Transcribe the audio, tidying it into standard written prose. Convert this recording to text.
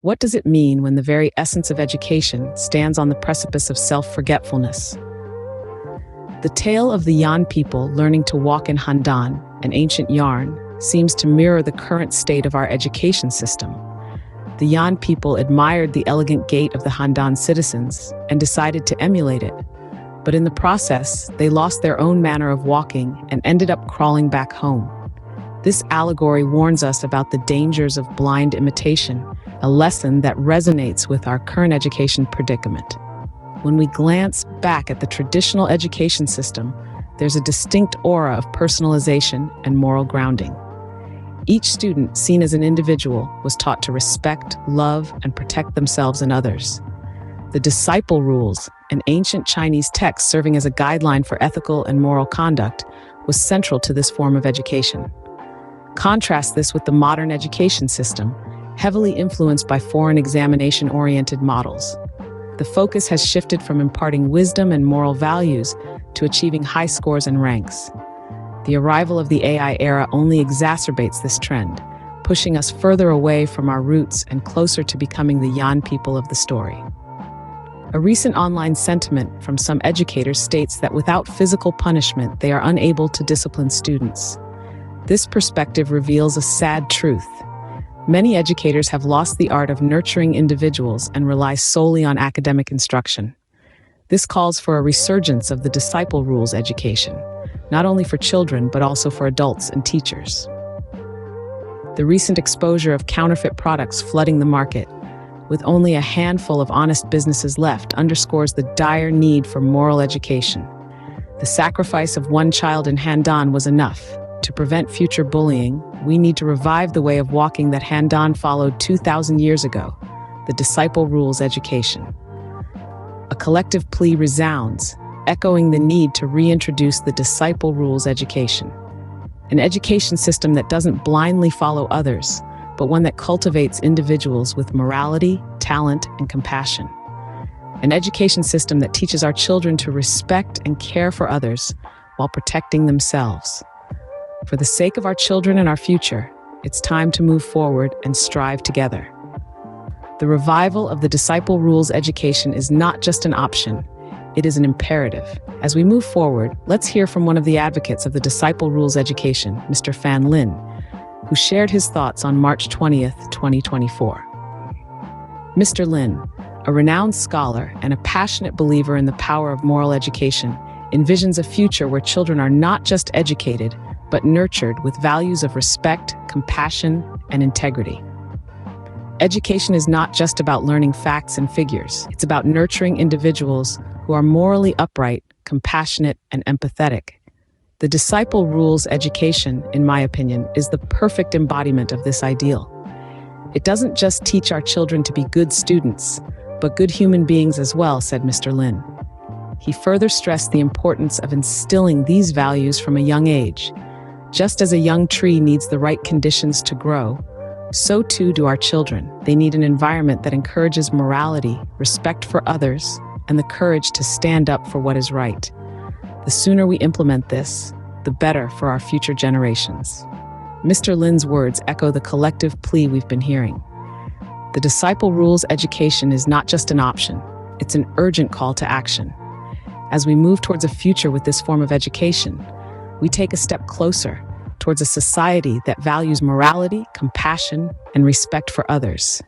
What does it mean when the very essence of education stands on the precipice of self-forgetfulness? The tale of the Yan people learning to walk in Handan, an ancient yarn, seems to mirror the current state of our education system. The Yan people admired the elegant gait of the Handan citizens and decided to emulate it. But in the process, they lost their own manner of walking and ended up crawling back home. This allegory warns us about the dangers of blind imitation, a lesson that resonates with our current education predicament. When we glance back at the traditional education system, there's a distinct aura of personalization and moral grounding. Each student, seen as an individual, was taught to respect, love, and protect themselves and others. The disciple rules, an ancient Chinese text serving as a guideline for ethical and moral conduct, was central to this form of education. Contrast this with the modern education system, heavily influenced by foreign examination-oriented models. The focus has shifted from imparting wisdom and moral values to achieving high scores and ranks. The arrival of the AI era only exacerbates this trend, pushing us further away from our roots and closer to becoming the Yan people of the story. A recent online sentiment from some educators states that without physical punishment, they are unable to discipline students. This perspective reveals a sad truth. Many educators have lost the art of nurturing individuals and rely solely on academic instruction. This calls for a resurgence of the disciple rules education, not only for children but also for adults and teachers. The recent exposure of counterfeit products flooding the market, with only a handful of honest businesses left, underscores the dire need for moral education. The sacrifice of one child in Handan was enough. To prevent future bullying, we need to revive the way of walking that Handan followed 2,000 years ago, the disciple rules education. A collective plea resounds, echoing the need to reintroduce the disciple rules education. An education system that doesn't blindly follow others, but one that cultivates individuals with morality, talent, and compassion. An education system that teaches our children to respect and care for others while protecting themselves. For the sake of our children and our future, it's time to move forward and strive together. The revival of the disciple rules education is not just an option, it is an imperative. As we move forward, let's hear from one of the advocates of the disciple rules education, Mr. Fan Lin, who shared his thoughts on March 20th, 2024. Mr. Lin, a renowned scholar and a passionate believer in the power of moral education, envisions a future where children are not just educated, but nurtured with values of respect, compassion, and integrity. Education is not just about learning facts and figures. It's about nurturing individuals who are morally upright, compassionate, and empathetic. The disciple rules education, in my opinion, is the perfect embodiment of this ideal. It doesn't just teach our children to be good students, but good human beings as well, said Mr. Lin. He further stressed the importance of instilling these values from a young age. Just as a young tree needs the right conditions to grow, so too do our children. They need an environment that encourages morality, respect for others, and the courage to stand up for what is right. The sooner we implement this, the better for our future generations. Mr. Lin's words echo the collective plea we've been hearing. The disciple rules education is not just an option, it's an urgent call to action. As we move towards a future with this form of education, we take a step closer towards a society that values morality, compassion, and respect for others.